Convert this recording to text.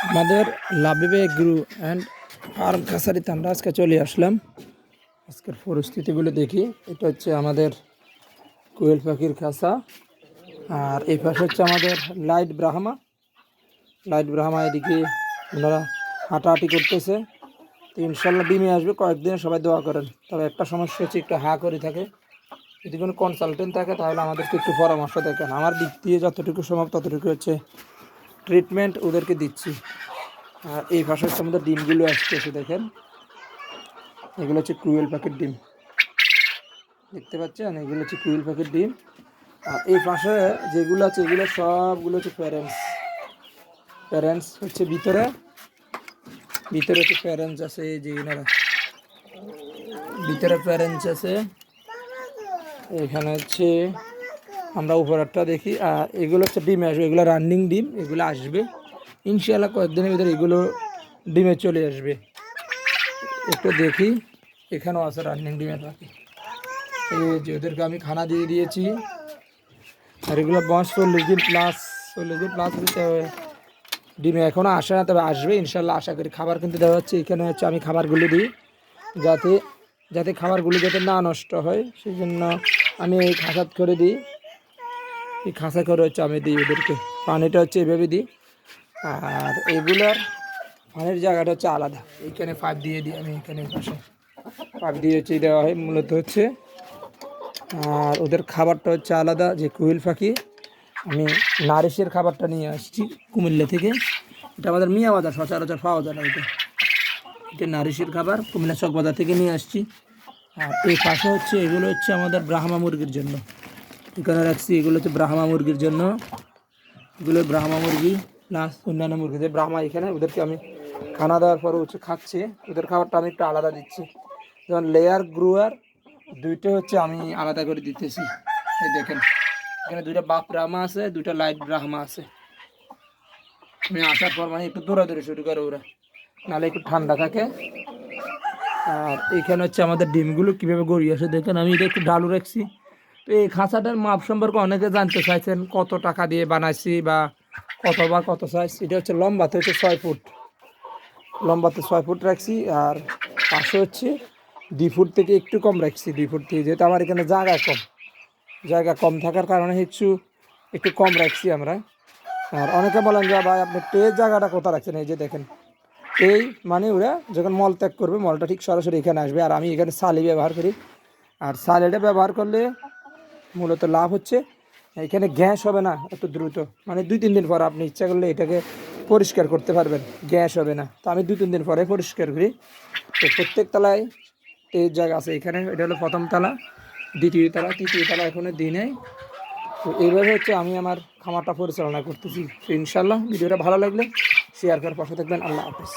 আমাদের লাবিবে agro and farm কাছারিতে আমরা আজকে চলে আসলাম। আজকের পরিস্থিতিগুলো দেখি। এটা হচ্ছে আমাদের কোয়েল পাখির খাঁচা, আর এই পাশে হচ্ছে আমাদের লাইট ব্রাহ্মা এদিকে ওনারা হাঁটাহাঁটি করতেছে। তো ইনশাল্লাহ ডিমে আসবে কয়েকদিনে, সবাই দোয়া করেন। তবে একটা সমস্যা হচ্ছে একটু হা করে থাকে। যদি কোনো কনসালটেন্ট থাকে তাহলে আমাদেরকে একটু পরামর্শ দেখেন। আমার দিক দিয়ে যতটুকু সম্ভব ততটুকু হচ্ছে ট্রিটমেন্ট ওদেরকে দিচ্ছি। আর এই পাশে হচ্ছে আমাদের ডিমগুলো আসতেছে, দেখেন এগুলো হচ্ছে কুয়েল পাখির ডিম, দেখতে পাচ্ছেন এগুলো হচ্ছে কুয়েল পাখির ডিম। আর এই পাশে যেগুলো আছে এগুলো সবগুলো হচ্ছে প্যারেন্টস হচ্ছে ভিতরে হচ্ছে প্যারেন্টস আছে, এই যে এনারা ভিতরে প্যারেন্টস আছে। এখানে হচ্ছে আমরা উপরেরটা দেখি। আর এগুলো হচ্ছে ডিমে আসবে, এগুলো রানিং ডিম, এগুলো আসবে ইনশাআল্লাহ কয়েকদিনের ভিতরে এগুলো ডিমে চলে আসবে। একটু দেখি, এখানেও আছে রানিং ডিমের পাখি। এই যে ওদেরকে আমি খানা দিয়ে দিয়েছি। আর এগুলো বয়স 40 দিন প্লাস দিতে হবে। ডিমে এখনও আসে না, তবে আসবে ইনশাল্লাহ আশা করি। খাবার কিন্তু দেওয়া হচ্ছে, এখানে হচ্ছে আমি খাবারগুলো দিই যাতে খাবারগুলো যাতে না নষ্ট হয়, সেই জন্য আমি এই খাঁচাত করে দিই। এই খাঁচা করে হচ্ছে আমি দিই ওদেরকে। পানিটা হচ্ছে এভাবে দিই। আর এগুলার পানির জায়গাটা হচ্ছে আলাদা, এইখানে পাইপ দিয়ে দিই আমি, এখানে পাশে পাইপ দিয়ে হচ্ছে দেওয়া হয় মূলত হচ্ছে। আর ওদের খাবারটা হচ্ছে আলাদা। যে কোয়েল পাখি, আমি নারিশের খাবারটা নিয়ে আসছি কুমিল্লা থেকে। এটা আমাদের মিয়া বাজার সচরাচর পাওয়া যায় না। এটা নারিশের খাবার কুমিল্লা চক বাজার থেকে নিয়ে আসছি। আর এই পাশে হচ্ছে এগুলো হচ্ছে আমাদের ব্রাহ্মা মুরগির জন্য এখানে রাখছি। এগুলো হচ্ছে ব্রাহ্মা মুরগির জন্য, এগুলো ব্রাহ্মা মুরগি প্লাস অন্যান্য মুরগিদের ব্রাহ্মা। এখানে ওদেরকে আমি খানা দেওয়ার পরে হচ্ছে খাচ্ছে, ওদের খাবারটা আমি একটু আলাদা দিচ্ছি। যেমন লেয়ার গ্রোয়ার দুইটা হচ্ছে আমি আলাদা করে দিতেছি। এই দেখেন এখানে দুইটা বাপ ব্রাহ্মা আছে, দুইটা লাইট ব্রাহ্মা আছে। আমি আসার পর মানে একটু দৌড়াদৌড়ি শুরু করে ওরা, নাহলে একটু ঠান্ডা থাকে। আর এইখানে হচ্ছে আমাদের ডিমগুলো কীভাবে গড়িয়ে আসে দেখেন। আমি এটা একটু ডালু রাখছি। তো এই খাঁচাটার মাপ সম্পর্কে অনেকে জানতে চাইছেন, কত টাকা দিয়ে বানাইছি বা কত সাইজ। এটা হচ্ছে লম্বাতে হচ্ছে 6 ফুট, লম্বাতে 6 ফুট রাখছি। আর পাশে হচ্ছে 2 ফুট থেকে একটু কম রাখছি, 2 ফুট থেকে, যেহেতু আমার এখানে জায়গা কম থাকার কারণে একটু কম রাখছি আমরা। আর অনেকে বলেন যে ভাই আপনি ট্রের জায়গাটা কোথায় রাখছেন, এই যে দেখেন এই মানে ওরা যখন মল ত্যাগ করবে মলটা ঠিক সরাসরি এখানে আসবে। আর আমি এখানে সালি ব্যবহার করি। আর সালিটা ব্যবহার করলে মূলত লাভ হচ্ছে এখানে গ্যাস হবে না এত দ্রুত। মানে 2-3 দিন পর আপনি ইচ্ছা করলে এটাকে পরিষ্কার করতে পারবেন, গ্যাস হবে না। তো আমি 2-3 দিন পরে পরিষ্কার করি। তো প্রত্যেক তলায় এই জায়গা আছে, এখানে এটা হলো প্রথম তলা, দ্বিতীয় তলা, তৃতীয় তলা এখনো দিই নাই। তো এইভাবে হচ্ছে আমি আমার খামারটা পরিচালনা করতেছি। তো ইনশাল্লাহ ভিডিওটা ভালো লাগলে শেয়ার করার পাশে থাকবেন। আল্লাহ হাফেজ।